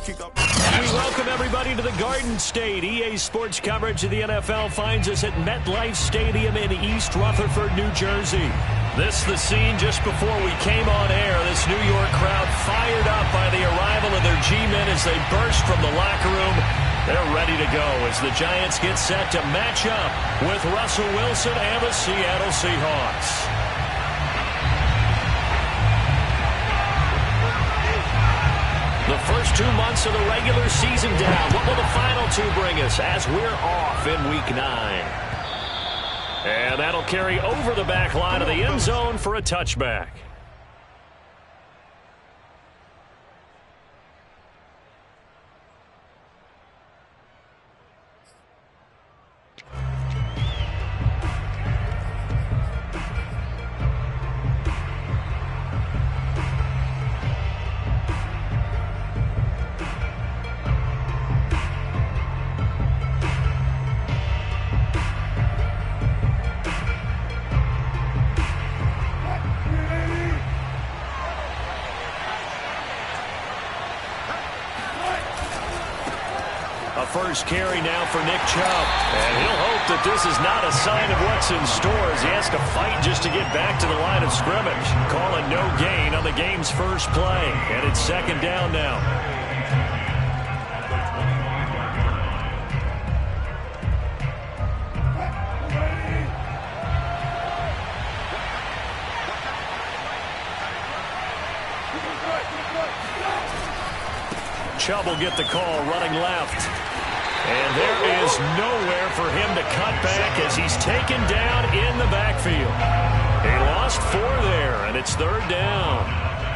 We welcome everybody to the Garden State. EA Sports coverage of the NFL finds us at MetLife Stadium in East Rutherford, New Jersey. This the scene just before we came on air. This New York crowd fired up by the arrival of their G-men as they burst from the locker room. They're ready to go as the Giants get set to match up with Russell Wilson and the Seattle Seahawks. The first 2 months of the regular season down. What will the final two bring us as we're off in Week 9? And that'll carry over the back line of the end zone for a touchback. First carry now for Nick Chubb. And he'll hope that this is not a sign of what's in store as he has to fight just to get back to the line of scrimmage. Calling no gain on the game's first play. And it's second down now. Chubb will get the call running left. And there is nowhere for him to cut back as he's taken down in the backfield. He lost 4 there, and it's third down.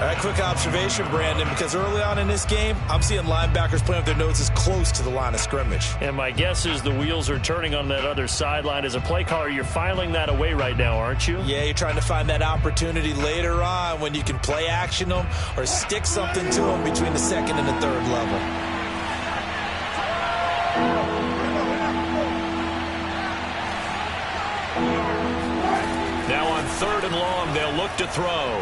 A quick observation, Brandon, because early on in this game, I'm seeing linebackers playing with their noses close to the line of scrimmage. And my guess is the wheels are turning on that other sideline. As a play caller, you're filing that away right now, aren't you? Yeah, you're trying to find that opportunity later on when you can play action them or stick something to them between the second and the third level. Now on third and long, they'll look to throw.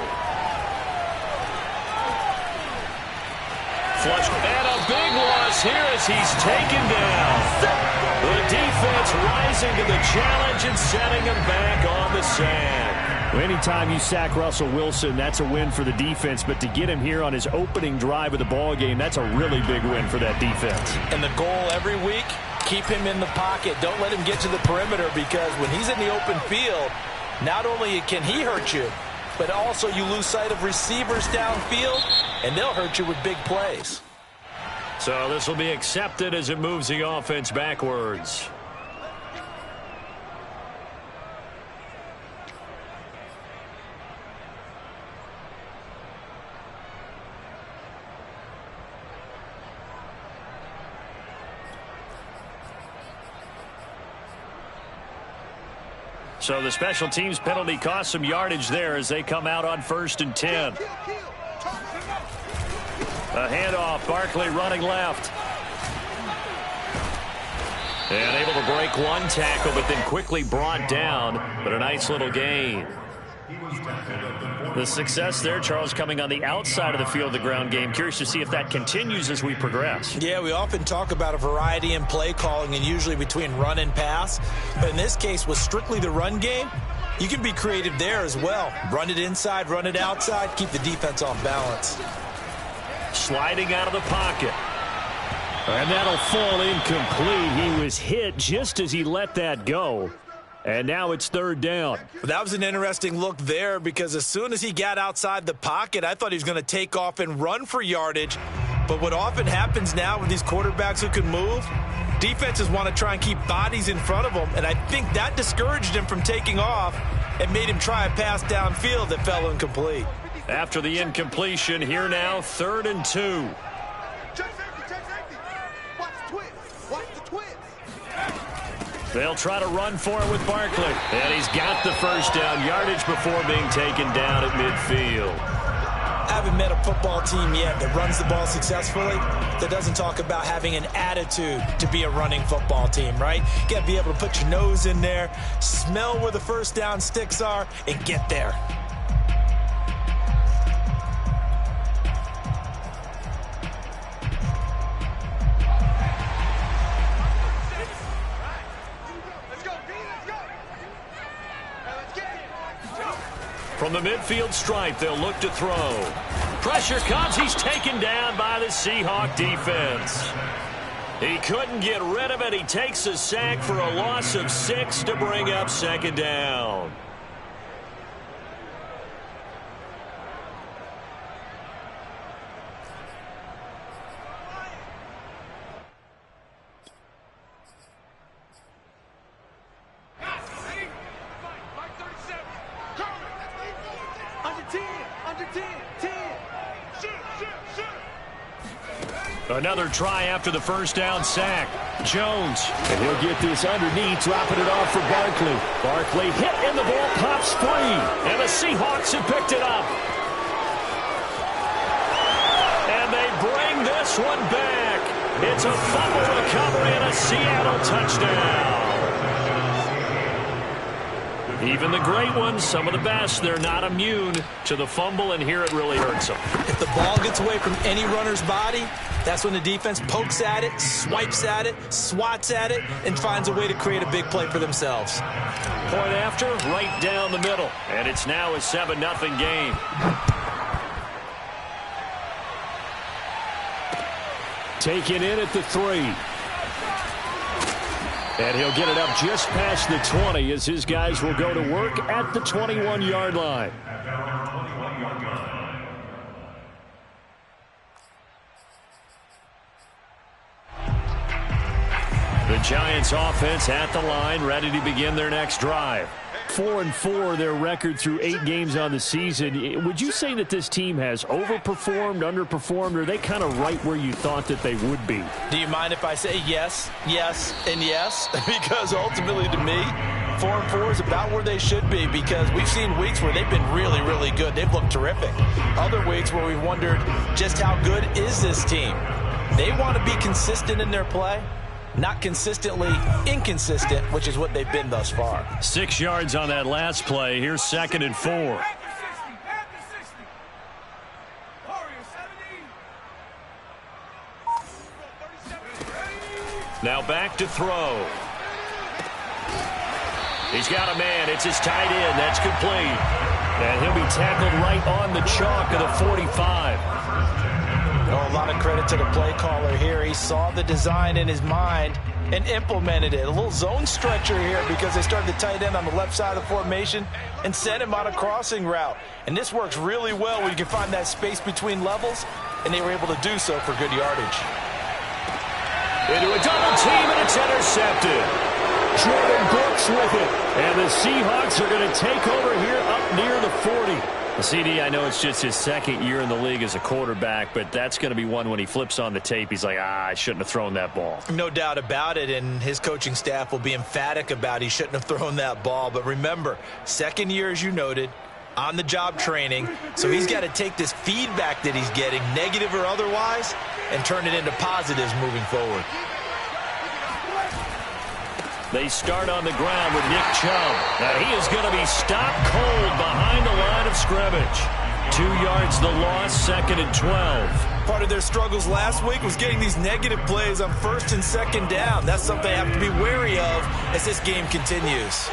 Flushed, and a big loss here as he's taken down. The defense rising to the challenge and setting him back on the sack. Anytime you sack Russell Wilson, that's a win for the defense. But to get him here on his opening drive of the ball game, that's a really big win for that defense. And the goal every week, keep him in the pocket. Don't let him get to the perimeter, because when he's in the open field, not only can he hurt you, but also you lose sight of receivers downfield, and they'll hurt you with big plays. So this will be accepted as it moves the offense backwards. So the special teams penalty cost some yardage there as they come out on 1st and 10. A handoff, Barkley running left. And able to break one tackle, but then quickly brought down. But a nice little gain. The success there, Charles, coming on the outside of the field, the ground game. Curious to see if that continues as we progress. Yeah, we often talk about a variety in play calling and usually between run and pass. But in this case, with strictly the run game, you can be creative there as well. Run it inside, run it outside, keep the defense off balance. Sliding out of the pocket. And that'll fall incomplete. He was hit just as he let that go. And now it's third down. That was an interesting look there, because as soon as he got outside the pocket, I thought he was going to take off and run for yardage. But what often happens now with these quarterbacks who can move, defenses want to try and keep bodies in front of them. And I think that discouraged him from taking off and made him try a pass downfield that fell incomplete. After the incompletion, here now, 3rd and 2. They'll try to run for it with Barkley. And he's got the first down, yardage before being taken down at midfield. I haven't met a football team yet that runs the ball successfully that doesn't talk about having an attitude to be a running football team, right? You got to be able to put your nose in there, smell where the first down sticks are, and get there. From the midfield stripe, they'll look to throw. Pressure comes. He's taken down by the Seahawk defense. He couldn't get rid of it. He takes a sack for a loss of 6 to bring up second down. Another try after the first down sack. Jones. And he'll get this underneath, dropping it off for Barkley. Barkley hit and the ball pops free. And the Seahawks have picked it up. And they bring this one back. It's a fumble recovery and a Seattle touchdown. Even the great ones, some of the best, they're not immune to the fumble, and here it really hurts them. If the ball gets away from any runner's body, that's when the defense pokes at it, swipes at it, swats at it, and finds a way to create a big play for themselves. Point after, right down the middle. And it's now a 7-0 game. Taken in at the 3. And he'll get it up just past the 20 as his guys will go to work at the 21-yard line. The Giants offense at the line, ready to begin their next drive. 4-4, their record through 8 games on the season. Would you say that this team has overperformed, underperformed, or are they kind of right where you thought that they would be? Do you mind if I say yes, yes, and yes? Because ultimately to me, 4-4 is about where they should be, because we've seen weeks where they've been really, really good. They've looked terrific. Other weeks where we've wondered just how good is this team. They want to be consistent in their play. Not consistently inconsistent, which is what they've been thus far. 6 yards on that last play. Here's 2nd and 4. Now back to throw. He's got a man. It's his tight end. That's complete. And he'll be tackled right on the chalk of the 45. Oh, a lot of credit to the play caller here. He saw the design in his mind and implemented it. A little zone stretcher here because they started the tight end on the left side of the formation and sent him on a crossing route. And this works really well when you can find that space between levels, and they were able to do so for good yardage. Into a double team, and it's intercepted. Jordan Brooks with it. And the Seahawks are going to take over here up near the 40. CD, I know it's just his 2nd year in the league as a quarterback, but that's going to be one when he flips on the tape, he's like, I shouldn't have thrown that ball. No doubt about it, and his coaching staff will be emphatic about he shouldn't have thrown that ball. But remember, 2nd year, as you noted, on-the-job training, so he's got to take this feedback that he's getting, negative or otherwise, and turn it into positives moving forward. They start on the ground with Nick Chubb. Now he is going to be stopped cold behind the line of scrimmage. 2 yards the loss, 2nd and 12. Part of their struggles last week was getting these negative plays on 1st and 2nd down. That's something they have to be wary of as this game continues.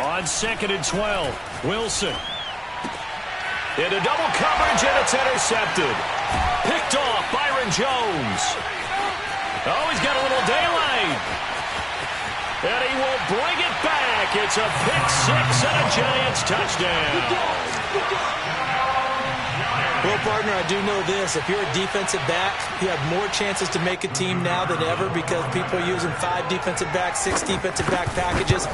On 2nd and 12, Wilson. Into double coverage, and it's intercepted. Picked off Byron Jones. Oh, he's got a little daylight. And he will bring it back. It's a pick-6 and a Giants touchdown. Well, partner, I do know this. If you're a defensive back, you have more chances to make a team now than ever because people are using 5 defensive backs, 6 defensive back packages.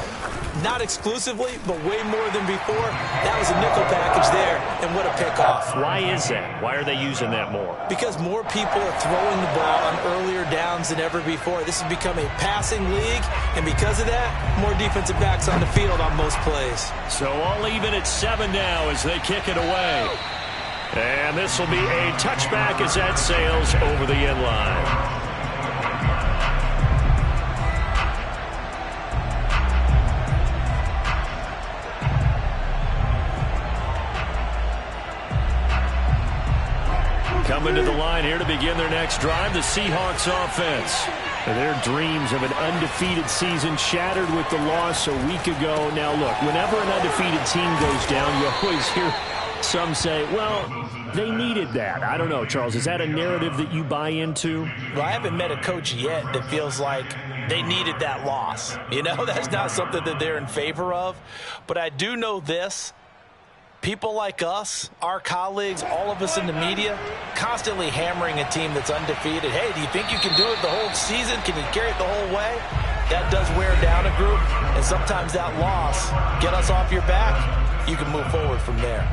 Not exclusively, but way more than before. That was a nickel package there, and what a pickoff. Why is that? Why are they using that more? Because more people are throwing the ball on earlier downs than ever before. This has become a passing league, and because of that, more defensive backs on the field on most plays. So all even at 7 now as they kick it away. And this will be a touchback as that sails over the end line. Coming to the line here to begin their next drive, the Seahawks offense. Their dreams of an undefeated season shattered with the loss a week ago. Now, look, whenever an undefeated team goes down, you always hear some say, well, they needed that. I don't know, Charles. Is that a narrative that you buy into? Well, I haven't met a coach yet that feels like they needed that loss. You know, that's not something that they're in favor of. But I do know this. People like us, our colleagues, all of us in the media, constantly hammering a team that's undefeated. Hey, do you think you can do it the whole season? Can you carry it the whole way? That does wear down a group, and sometimes that loss, get us off your back, you can move forward from there.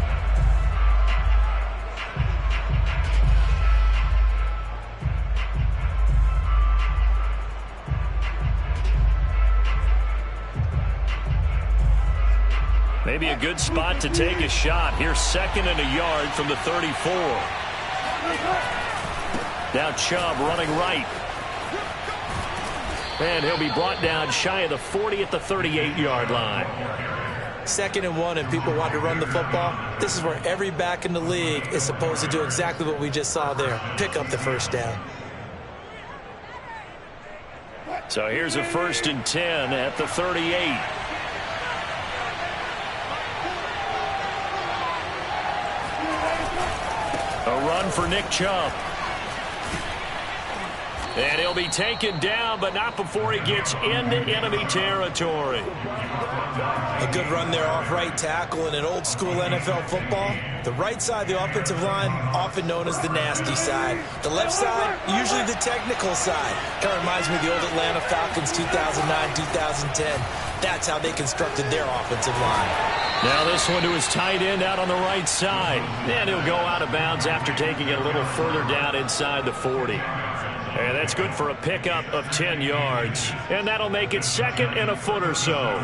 Maybe a good spot to take a shot. Here's 2nd and a yard from the 34. Now Chubb running right. And he'll be brought down shy of the 40 at the 38-yard line. 2nd and 1 and people want to run the football. This is where every back in the league is supposed to do exactly what we just saw there. Pick up the first down. So here's a 1st and 10 at the 38. A run for Nick Chubb. And he'll be taken down, but not before he gets into enemy territory. A good run there off right tackle in an old school NFL football. The right side of the offensive line, often known as the nasty side. The left side, usually the technical side. Kind of reminds me of the old Atlanta Falcons 2009, 2010. That's how they constructed their offensive line. Now this one to his tight end out on the right side. And he'll go out of bounds after taking it a little further down inside the 40. And that's good for a pickup of 10 yards. And that'll make it 2nd and a foot or so.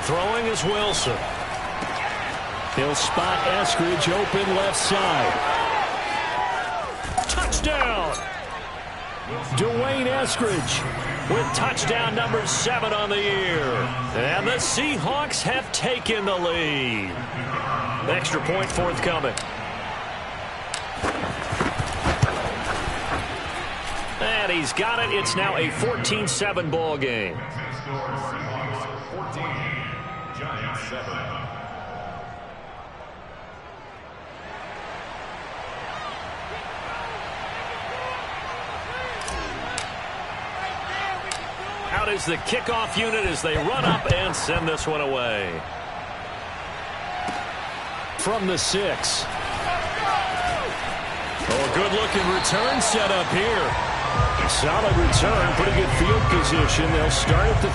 Throwing is Wilson. He'll spot Eskridge open left side. Touchdown! Dwayne Eskridge with touchdown number 7 on the year. And the Seahawks have taken the lead. Extra point forthcoming. And he's got it. It's now a 14-7 ball game. 14, Giants 7. Out is the kickoff unit as they run up and send this one away. From the 6. Oh, a good-looking return set up here. Solid return, pretty good field position. They'll start at the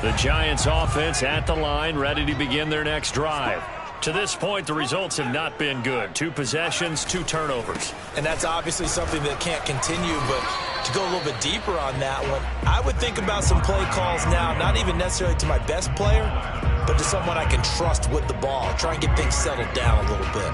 32. The Giants offense at the line, ready to begin their next drive. To this point, the results have not been good. 2 possessions, 2 turnovers. And that's obviously something that can't continue, but to go a little bit deeper on that one, I would think about some play calls now, not even necessarily to my best player, but to someone I can trust with the ball. Try and get things settled down a little bit.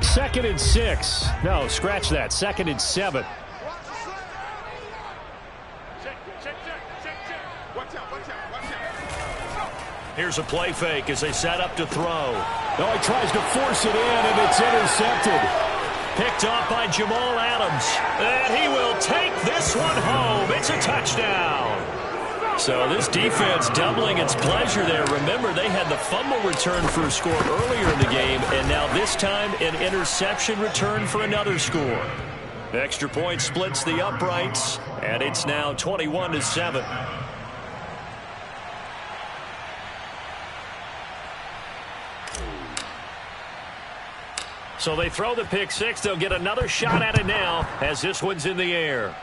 Second and 6. No, scratch that. 2nd and 7. Here's a play fake as they set up to throw. No, he tries to force it in, and it's intercepted. Picked off by Jamal Adams. And he will take this one home. It's a touchdown. So this defense doubling its pleasure there. Remember, they had the fumble return for a score earlier in the game, and now this time an interception return for another score. Extra point splits the uprights, and it's now 21-7. So they throw the pick 6. They'll get another shot at it now as this one's in the air.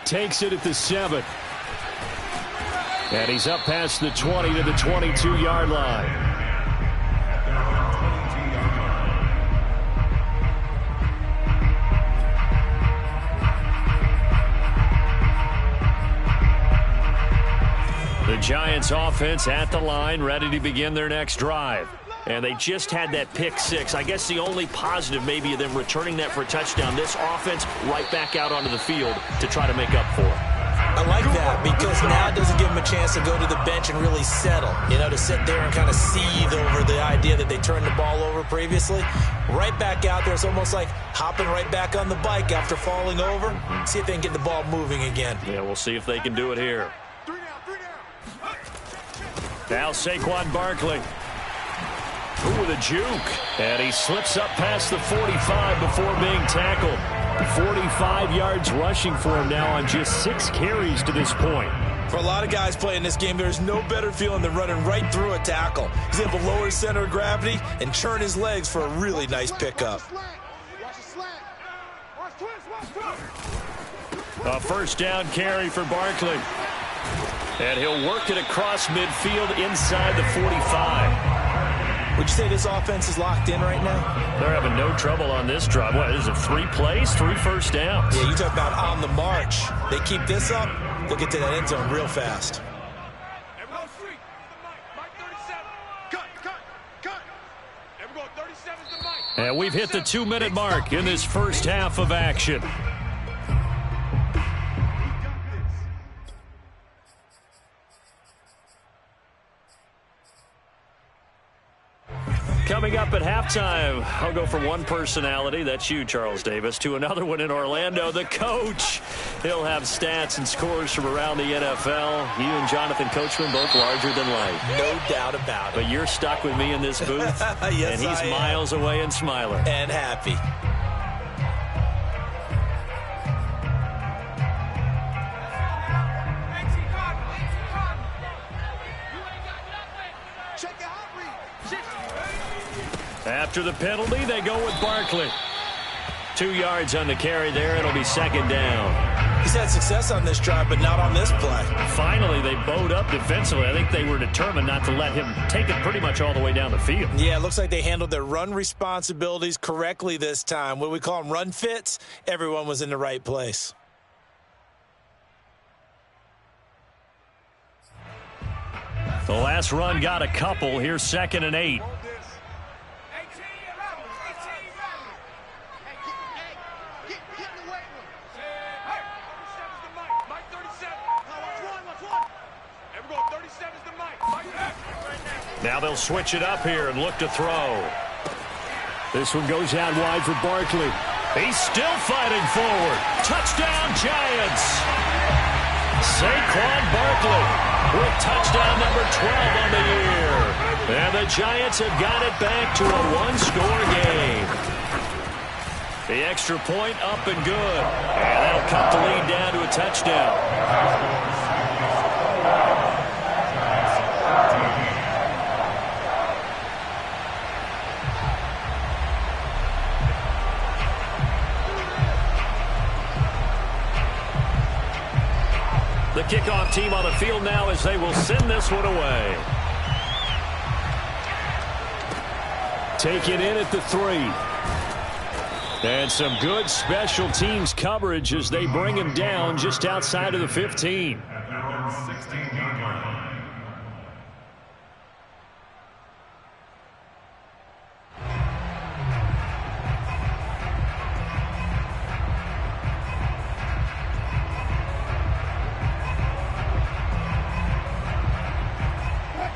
Takes it at the 7. And he's up past the 20 to the 22-yard line. Giants offense at the line, ready to begin their next drive. And they just had that pick six. I guess the only positive maybe of them returning that for a touchdown. This offense right back out onto the field to try to make up for it. I like that because now it doesn't give them a chance to go to the bench and really settle. You know, to sit there and kind of seethe over the idea that they turned the ball over previously. Right back out there. It's almost like hopping right back on the bike after falling over. See if they can get the ball moving again. Yeah, we'll see if they can do it here. Now Saquon Barkley. Ooh, with a juke. And he slips up past the 45 before being tackled. 45 yards rushing for him now on just 6 carries to this point. For a lot of guys playing this game, there's no better feeling than running right through a tackle. He's able to lower his center of gravity and churn his legs for a really nice pickup. A first down carry for Barkley. And he'll work it across midfield inside the 45. Would you say this offense is locked in right now? They're having no trouble on this drive. What is it, 3 plays, 3 first downs? Yeah, you talk about on the march. They keep this up, they'll get to that end zone real fast. And we've hit the 2-minute mark in this first half of action. Coming up at halftime, I'll go from one personality, that's you, Charles Davis, to another one in Orlando, the coach. He'll have stats and scores from around the NFL. You and Jonathan Coachman, both larger than life. No doubt about it. But you're stuck with me in this booth, yes, and he's miles away and smiling. And happy. After the penalty, they go with Barkley. 2 yards on the carry there. It'll be second down. He's had success on this drive, but not on this play. Finally, they bowed up defensively. I think they were determined not to let him take it pretty much all the way down the field. Yeah, it looks like they handled their run responsibilities correctly this time. What we call them run fits, everyone was in the right place. The last run got a couple. Here's 2nd and 8. Now they'll switch it up here and look to throw. This one goes out wide for Barkley. He's still fighting forward. Touchdown, Giants. Saquon Barkley with touchdown number 12 on the year. And the Giants have got it back to a one-score game. The extra point up and good. And that'll cut the lead down to a touchdown. The kickoff team on the field now as they will send this one away. Taken in at the 3. And some good special teams coverage as they bring him down just outside of the 15.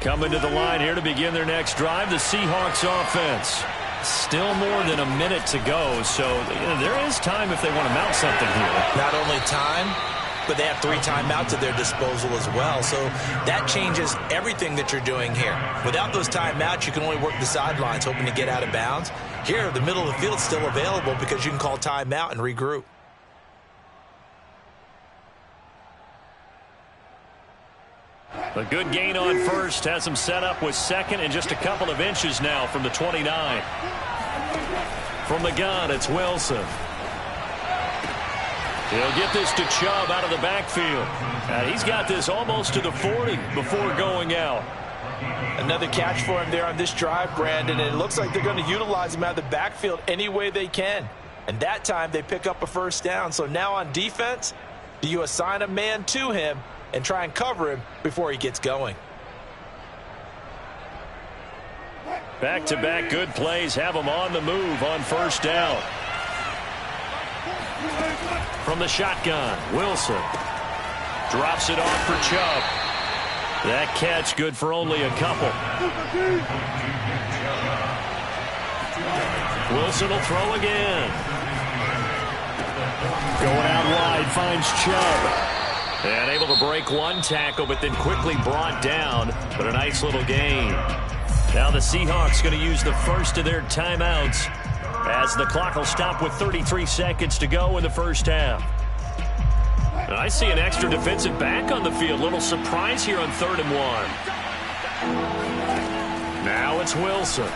Coming to the line here to begin their next drive, the Seahawks offense. Still more than a minute to go, so there is time if they want to mount something here. Not only time, but they have 3 timeouts at their disposal as well, so that changes everything that you're doing here. Without those timeouts, you can only work the sidelines, hoping to get out of bounds. Here, the middle of the field is still available because you can call timeout and regroup. A good gain on first has him set up with 2nd and just a couple of inches now from the 29. From the gun, it's Wilson. He'll get this to Chubb out of the backfield. He's got this almost to the 40 before going out. Another catch for him there on this drive, Brandon, and it looks like they're going to utilize him out of the backfield any way they can. And that time they pick up a first down. So now on defense, do you assign a man to him, and try and cover him before he gets going. Back-to-back good plays have them on the move on first down. From the shotgun, Wilson drops it off for Chubb. That catch good for only a couple. Wilson will throw again. Going out wide, finds Chubb. And able to break one tackle, but then quickly brought down. But a nice little gain. Now the Seahawks going to use the first of their timeouts as the clock will stop with 33 seconds to go in the first half. And I see an extra defensive back on the field. Little surprise here on 3rd and 1. Now it's Wilson.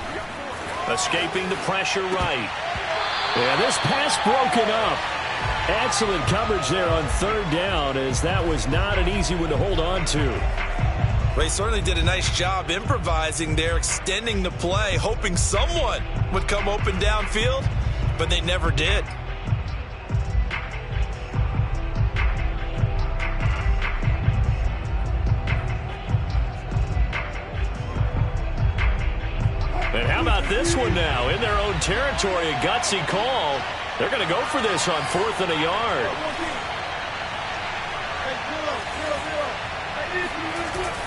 Escaping the pressure right. Yeah, this pass broken up. Excellent coverage there on 3rd down, as that was not an easy one to hold on to. They certainly did a nice job improvising there, extending the play, hoping someone would come open downfield, but they never did. And how about this one now? In their own territory, a gutsy call. They're going to go for this on 4th and a yard.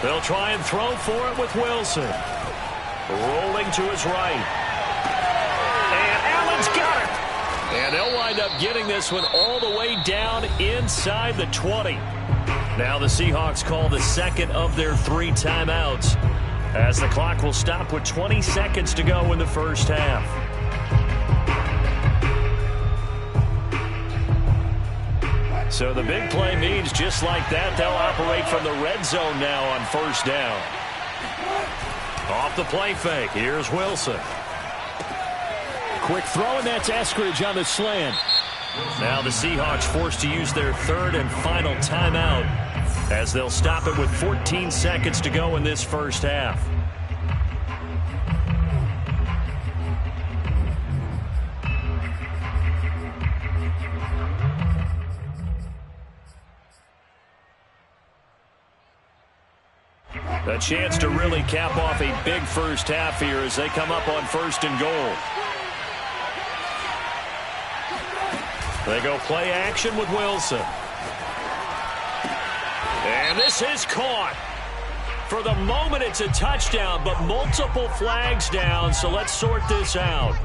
They'll try and throw for it with Wilson. Rolling to his right. And Allen's got it. And they'll wind up getting this one all the way down inside the 20. Now the Seahawks call the second of their 3 timeouts, as the clock will stop with 20 seconds to go in the first half. So the big play means just like that, they'll operate from the red zone now on first down. Off the play fake, here's Wilson. Quick throw, and that's Eskridge on the slant. Now the Seahawks forced to use their 3rd and final timeout, as they'll stop it with 14 seconds to go in this first half. A chance to really cap off a big first half here as they come up on 1st and goal. They go play action with Wilson. And this is caught. For the moment, it's a touchdown, but multiple flags down, so let's sort this out.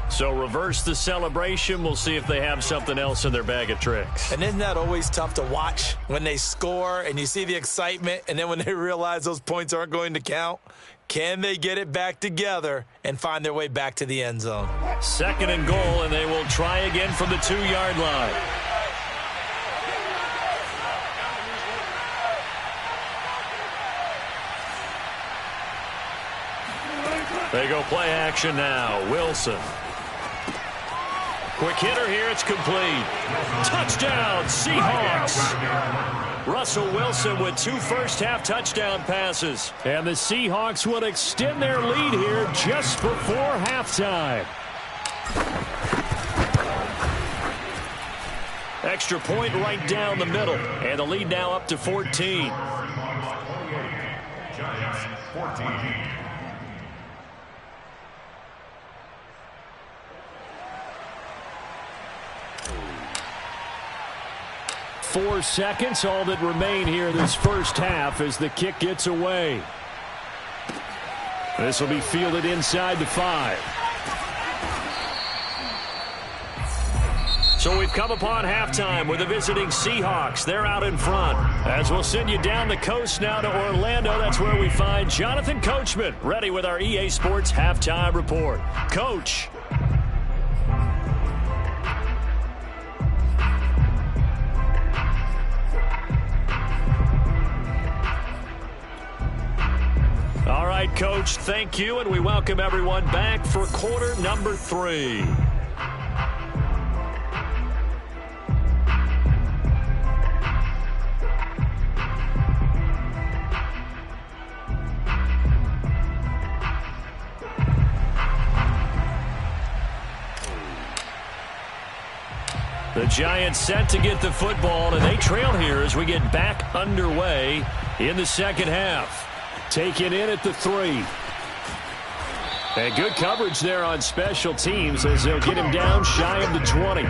So reverse the celebration. We'll see if they have something else in their bag of tricks. And isn't that always tough to watch when they score and you see the excitement, and then when they realize those points aren't going to count? Can they get it back together and find their way back to the end zone? 2nd and goal, and they will try again from the 2-yard line. They go play action now. Wilson. Quick hitter here. It's complete. Touchdown, Seahawks. Russell Wilson with 2 first-half touchdown passes. And the Seahawks will extend their lead here just before halftime. Extra point right down the middle. And the lead now up to 14. Giants 14. 4 seconds, all that remain here this first half as the kick gets away. This will be fielded inside the 5. So we've come upon halftime with the visiting Seahawks. They're out in front. As we'll send you down the coast now to Orlando, that's where we find Jonathan Coachman, ready with our EA Sports Halftime Report. Coach. All right, Coach, thank you, and we welcome everyone back for quarter number 3. The Giants set to get the football, and they trail here as we get back underway in the second half. Taken in at the 3. And good coverage there on special teams as they'll get him down shy of the 20.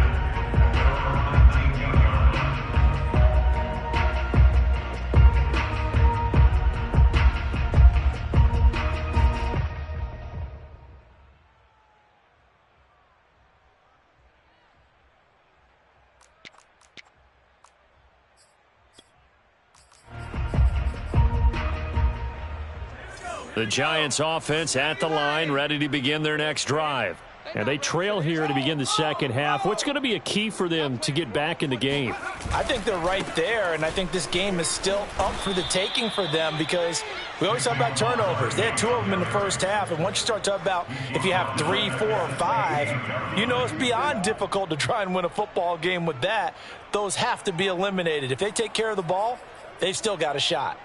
The Giants offense at the line, ready to begin their next drive. And they trail here to begin the second half. What's going to be a key for them to get back in the game? I think they're right there, and I think this game is still up for the taking for them because we always talk about turnovers. They had 2 of them in the first half, and once you start talking about if you have 3, 4, or 5, you know it's beyond difficult to try and win a football game with that. Those have to be eliminated. If they take care of the ball, they've still got a shot.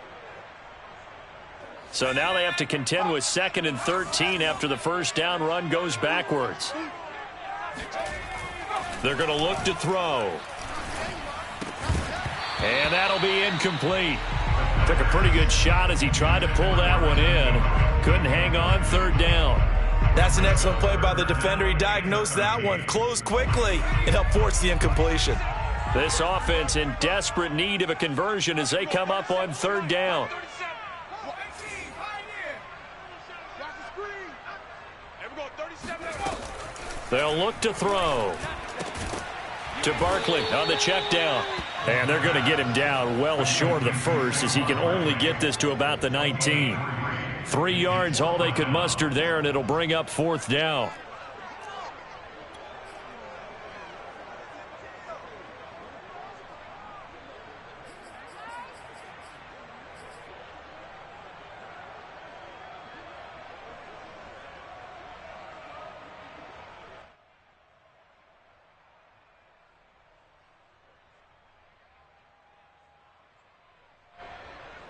So now they have to contend with 2nd and 13 after the first down run goes backwards. They're going to look to throw. And that'll be incomplete. Took a pretty good shot as he tried to pull that one in. Couldn't hang on 3rd down. That's an excellent play by the defender. He diagnosed that one, closed quickly, and helped force the incompletion. This offense in desperate need of a conversion as they come up on 3rd down. They'll look to throw. To Barkley on the check down. And they're going to get him down well short of the first as he can only get this to about the 19. 3 yards all they could muster there, and it'll bring up 4th down.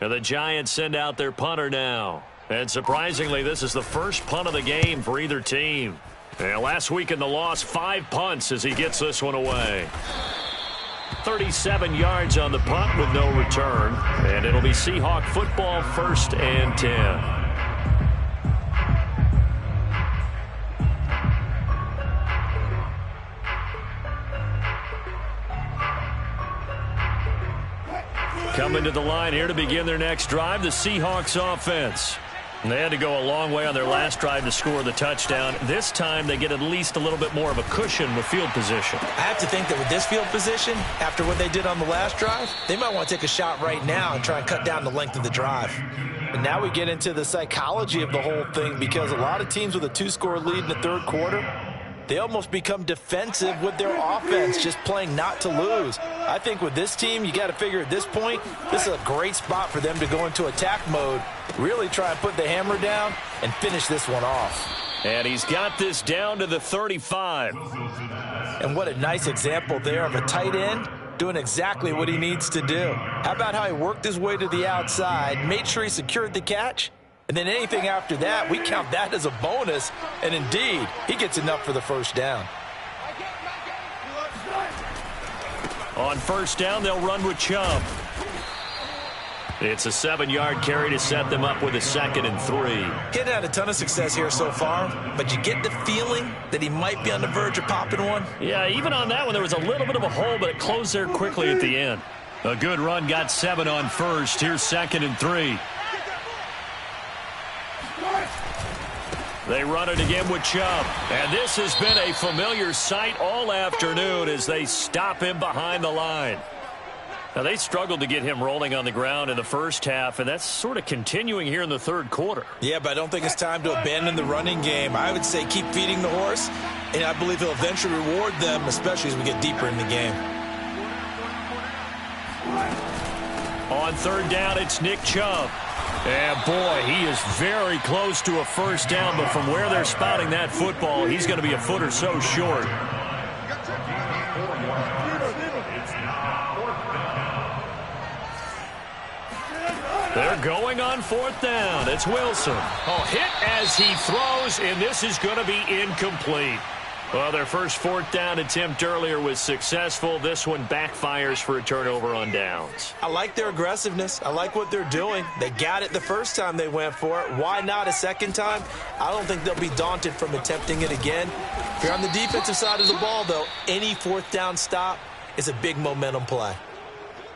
And the Giants send out their punter now. And surprisingly, this is the first punt of the game for either team. And last week in the loss, 5 punts as he gets this one away. 37 yards on the punt with no return. And it'll be Seahawk football, 1st and 10. Coming to the line here to begin their next drive, the Seahawks offense. And they had to go a long way on their last drive to score the touchdown. This time they get at least a little bit more of a cushion with field position. I have to think that with this field position, after what they did on the last drive, they might want to take a shot right now and try and cut down the length of the drive. And now we get into the psychology of the whole thing because a lot of teams with a 2-score lead in the 3rd quarter, they almost become defensive with their offense, just playing not to lose. I think with this team, you got to figure at this point, this is a great spot for them to go into attack mode, really try and put the hammer down and finish this one off. And he's got this down to the 35. And what a nice example there of a tight end doing exactly what he needs to do. How about how he worked his way to the outside, made sure he secured the catch, and then anything after that, we count that as a bonus. And indeed, he gets enough for the first down. On 1st down, they'll run with Chubb. It's a 7-yard carry to set them up with a 2nd and 3. He hadn't had a ton of success here so far, but you get the feeling that he might be on the verge of popping one. Yeah, even on that one, there was a little bit of a hole, but it closed there quickly at the end. A good run, got 7 on 1st. Here's 2nd and 3. They run it again with Chubb. And this has been a familiar sight all afternoon as they stop him behind the line. Now, they struggled to get him rolling on the ground in the first half, and that's sort of continuing here in the 3rd quarter. Yeah, but I don't think it's time to abandon the running game. I would say keep feeding the horse, and I believe he'll eventually reward them, especially as we get deeper in the game. On 3rd down, it's Nick Chubb. And, boy, he is very close to a first down, but from where they're spotting that football, he's going to be a foot or so short. They're going on 4th down. It's Wilson. Oh, hit as he throws, and this is going to be incomplete. Well, their first fourth down attempt earlier was successful. This one backfires for a turnover on downs. I like their aggressiveness. I like what they're doing. They got it the first time they went for it. Why not a second time? I don't think they'll be daunted from attempting it again. If you're on the defensive side of the ball, though, any fourth down stop is a big momentum play.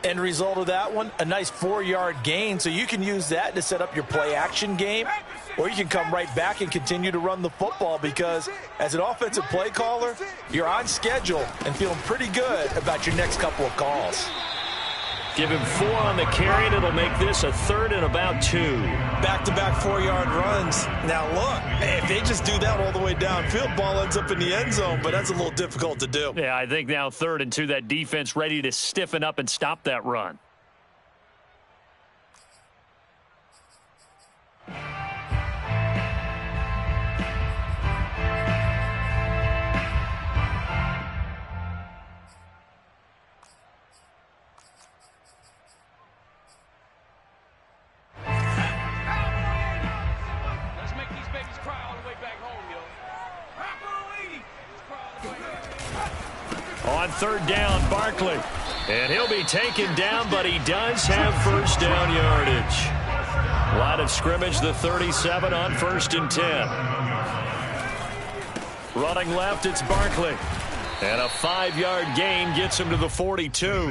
End result of that one, a nice 4-yard gain, so you can use that to set up your play-action game, or you can come right back and continue to run the football because as an offensive play caller, you're on schedule and feeling pretty good about your next couple of calls. Give him 4 on the carry, and it'll make this a 3rd and about 2. Back-to-back 4-yard runs. Now, look, if they just do that all the way downfield, ball ends up in the end zone, but that's a little difficult to do. Yeah, I think now 3rd and 2, that defense ready to stiffen up and stop that run. On 3rd down, Barkley. And he'll be taken down, but he does have first down yardage. Line of scrimmage, the 37 on 1st and 10. Running left, it's Barkley. And a 5-yard gain gets him to the 42.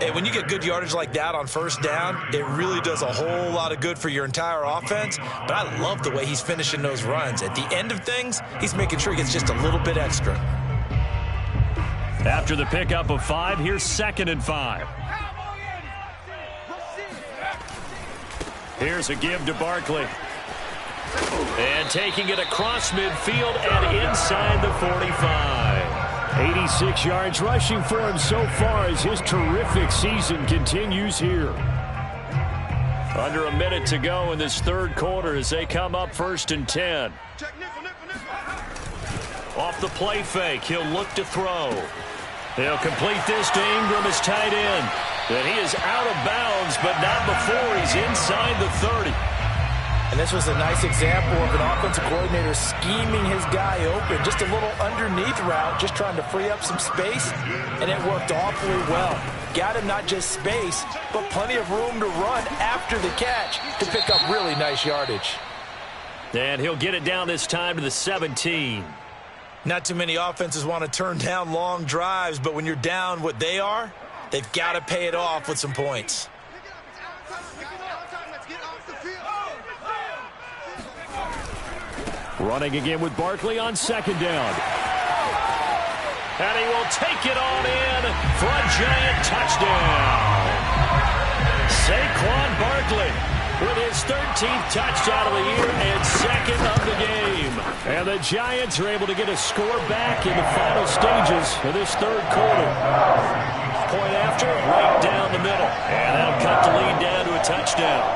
Hey, when you get good yardage like that on first down, it really does a whole lot of good for your entire offense. But I love the way he's finishing those runs. At the end of things, he's making sure he gets just a little bit extra. After the pickup of 5, here's 2nd and 5. Here's a give to Barkley. And taking it across midfield and inside the 45. 86 yards rushing for him so far as his terrific season continues here. Under a minute to go in this 3rd quarter as they come up 1st and 10. Off the play fake, he'll look to throw. He'll complete this to Ingram, his tight end. And he is out of bounds, but not before he's inside the 30. And this was a nice example of an offensive coordinator scheming his guy open. Just a little underneath route, just trying to free up some space, and it worked awfully well. Got him not just space, but plenty of room to run after the catch to pick up really nice yardage. And he'll get it down this time to the 17. Not too many offenses want to turn down long drives, but when you're down what they are, they've got to pay it off with some points. Running again with Barkley on 2nd down. And he will take it on in for a giant touchdown. Saquon Barkley with his 13th touchdown of the year and 2nd of the game. And the Giants are able to get a score back in the final stages of this 3rd quarter. Point after, right down the middle. And that'll cut the lead down to a touchdown.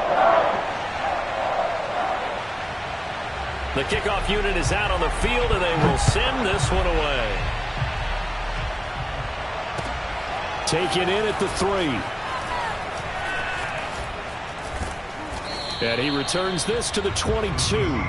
The kickoff unit is out on the field, and they will send this one away. Taken in at the 3. And he returns this to the 22.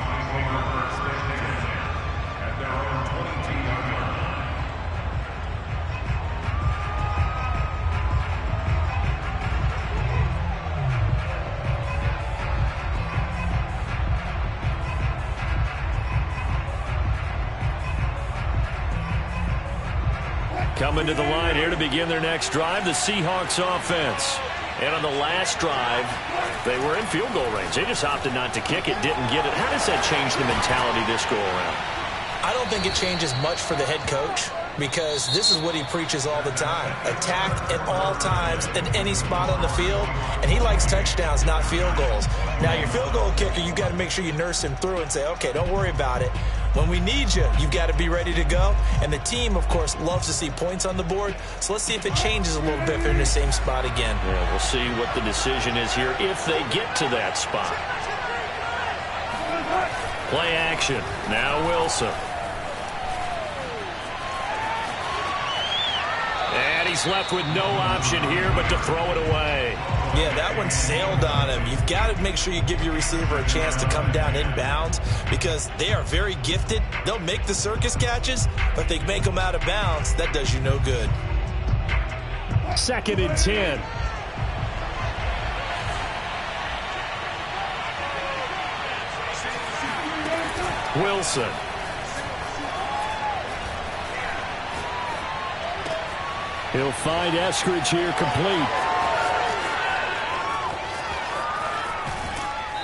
Coming to the line here to begin their next drive, the Seahawks offense. And on the last drive, they were in field goal range. They just opted not to kick it, didn't get it. How does that change the mentality this go around? I don't think it changes much for the head coach because this is what he preaches all the time. Attack at all times in any spot on the field, and he likes touchdowns, not field goals. Now, your field goal kicker, you got to make sure you nurse him through and say, okay, don't worry about it. When we need you, you've got to be ready to go. And the team, of course, loves to see points on the board. So let's see if it changes a little bit if they're in the same spot again. Yeah, we'll see what the decision is here if they get to that spot. Play action. Now Wilson. And he's left with no option here but to throw it away. Yeah, that one sailed on him. You've got to make sure you give your receiver a chance to come down inbounds because they are very gifted. They'll make the circus catches, but if they make them out of bounds, that does you no good. 2nd and 10. Wilson. He'll find Eskridge here complete.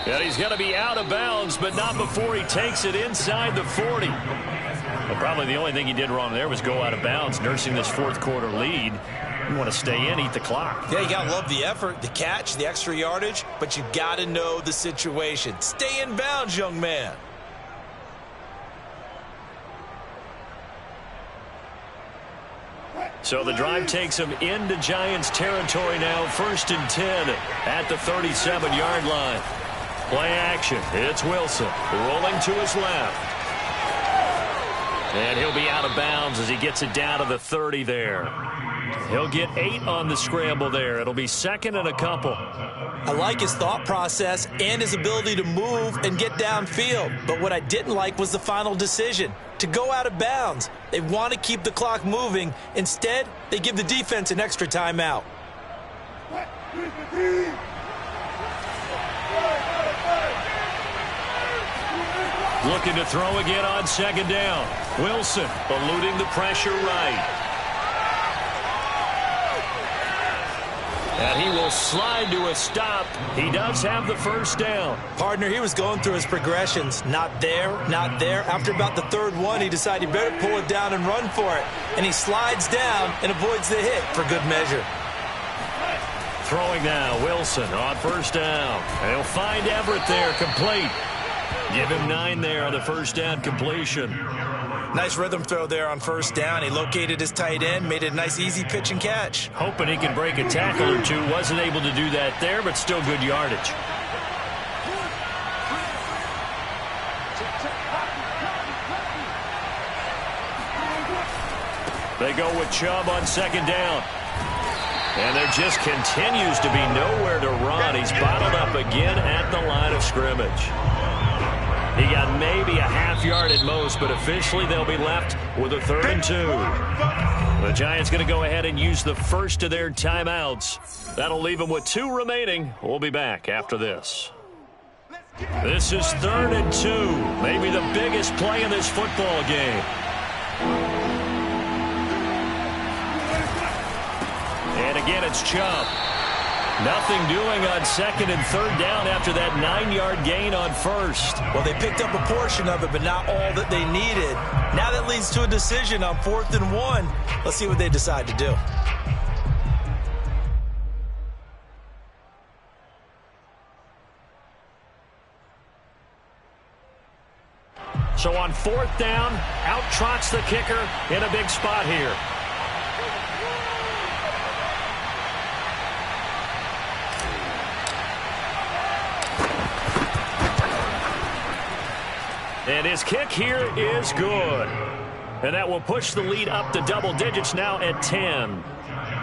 And he's going to be out of bounds, but not before he takes it inside the 40. Well, probably the only thing he did wrong there was go out of bounds, nursing this fourth quarter lead. You want to stay in, eat the clock. Yeah, you got to love the effort, the catch, the extra yardage, but you got to know the situation. Stay in bounds, young man. So the drive takes him into Giants territory now. 1st and 10 at the 37-yard line. Play action. It's Wilson rolling to his left. And he'll be out of bounds as he gets it down to the 30 there. He'll get 8 on the scramble there. It'll be 2nd and a couple. I like his thought process and his ability to move and get downfield. But what I didn't like was the final decision, to go out of bounds. They want to keep the clock moving. Instead, they give the defense an extra timeout. Looking to throw again on 2nd down. Wilson eluding the pressure right. And he will slide to a stop. He does have the 1st down. Partner, he was going through his progressions. Not there, not there. After about the 3rd one, he decided he better pull it down and run for it. And he slides down and avoids the hit for good measure. Throwing now, Wilson on 1st down. And he'll find Everett there, complete. Give him 9 there on the 1st down completion. Nice rhythm throw there on 1st down. He located his tight end, made it a nice easy pitch and catch. Hoping he can break a tackle or two. Wasn't able to do that there, but still good yardage. They go with Chubb on 2nd down. And there just continues to be nowhere to run. He's bottled up again at the line of scrimmage. He got maybe a half yard at most, but officially they'll be left with a 3rd and 2. The Giants going to go ahead and use the first of their timeouts. That'll leave them with 2 remaining. We'll be back after this. This is 3rd and 2. Maybe the biggest play in this football game. And again, it's Chubb. Nothing doing on 2nd and 3rd down after that 9-yard gain on 1st. Well, they picked up a portion of it, but not all that they needed. Now that leads to a decision on 4th and 1. Let's see what they decide to do. So on 4th down, out trots the kicker in a big spot here. And his kick here is good. And that will push the lead up to double digits now at 10.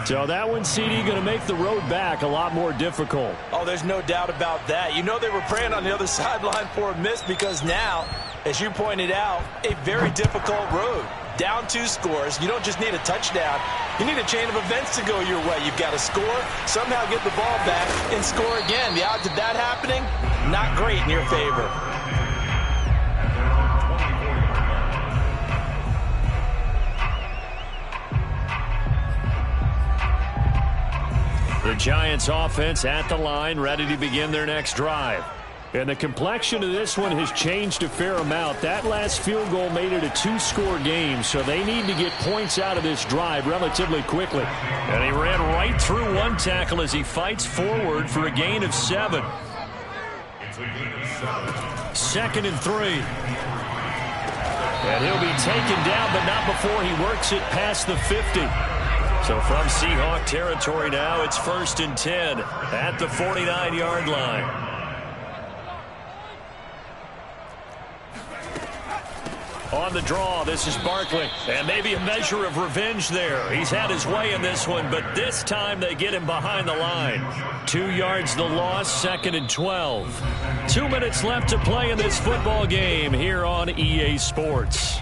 So that one, CD, going to make the road back a lot more difficult. Oh, there's no doubt about that. You know they were praying on the other sideline for a miss because now, as you pointed out, a very difficult road. Down 2 scores. You don't just need a touchdown. You need a chain of events to go your way. You've got to score, somehow get the ball back, and score again. The odds of that happening, not great in your favor. The Giants offense at the line, ready to begin their next drive. And the complexion of this one has changed a fair amount. That last field goal made it a 2-score game, so they need to get points out of this drive relatively quickly. And he ran right through one tackle as he fights forward for a gain of 7. 2nd and 3. And he'll be taken down, but not before he works it past the 50. So from Seahawk territory now, it's 1st and 10 at the 49-yard line. On the draw, this is Barkley. And maybe a measure of revenge there. He's had his way in this one, but this time they get him behind the line. 2 yards the loss, 2nd and 12. 2 minutes left to play in this football game here on EA Sports.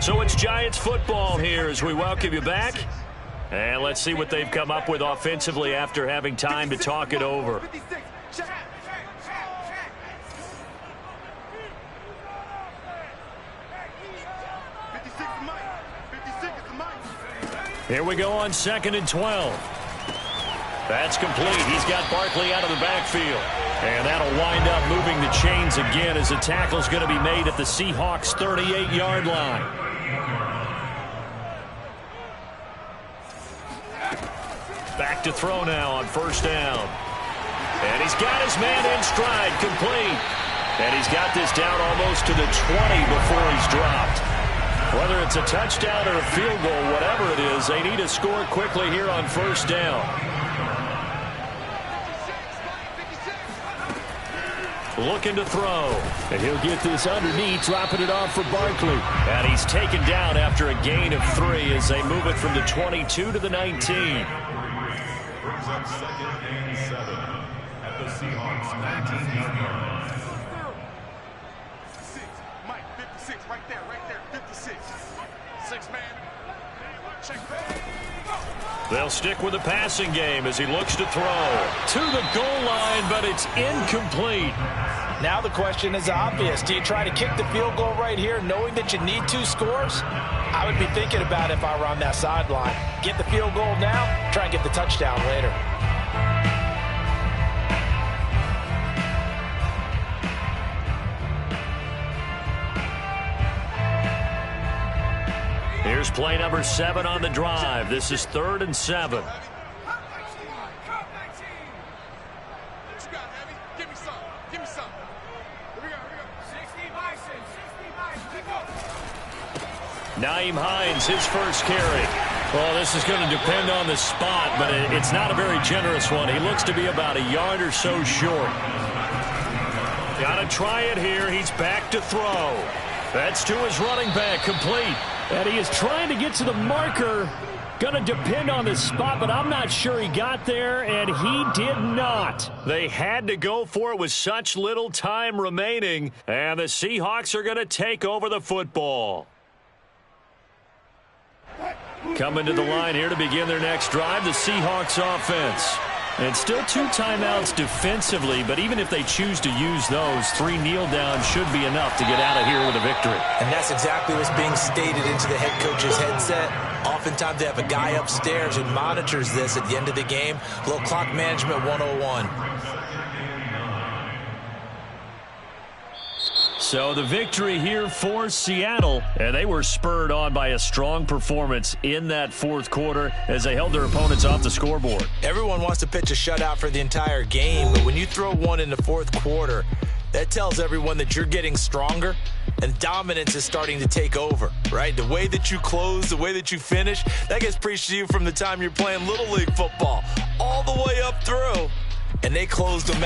So it's Giants football here as we welcome you back. And let's see what they've come up with offensively after having time to talk it over. Here we go on 2nd and 12. That's complete. He's got Barkley out of the backfield. And that'll wind up moving the chains again as the tackle's going to be made at the Seahawks 38-yard line. Back to throw now on 1st down. And he's got his man in stride, complete. And he's got this down almost to the 20 before he's dropped. Whether it's a touchdown or a field goal, whatever it is, they need to score quickly here on 1st down. Looking to throw. And he'll get this underneath, dropping it off for Barkley. And he's taken down after a gain of 3 as they move it from the 22 to the 19. Brings up 2nd and 7 at the Seahawks 19-yard line. 56, Mike, 56, right there, 56. 6-man. Check back. They'll stick with the passing game as he looks to throw. To the goal line, but it's incomplete. Now the question is obvious. Do you try to kick the field goal right here knowing that you need 2 scores? I would be thinking about it if I were on that sideline. Get the field goal now, try and get the touchdown later. Here's play number 7 on the drive. This is 3rd and 7. Nyheim Hines, his first carry. Well, this is going to depend on the spot, but it's not a very generous one. He looks to be about a yard or so short. Got to try it here. He's back to throw. That's to his running back, complete. And he is trying to get to the marker. Going to depend on the spot, but I'm not sure he got there, and he did not. They had to go for it with such little time remaining, and the Seahawks are going to take over the football. Coming to the line here to begin their next drive, the Seahawks offense. And still 2 timeouts defensively, but even if they choose to use those, 3 kneel downs should be enough to get out of here with a victory. And that's exactly what's being stated into the head coach's headset. Oftentimes they have a guy upstairs who monitors this at the end of the game. A little clock management 101. So the victory here for Seattle, and they were spurred on by a strong performance in that 4th quarter as they held their opponents off the scoreboard. Everyone wants to pitch a shutout for the entire game, but when you throw one in the 4th quarter, that tells everyone that you're getting stronger and dominance is starting to take over, right? The way that you close, the way that you finish, that gets preached to you from the time you're playing Little League football all the way up through, and they closed them out.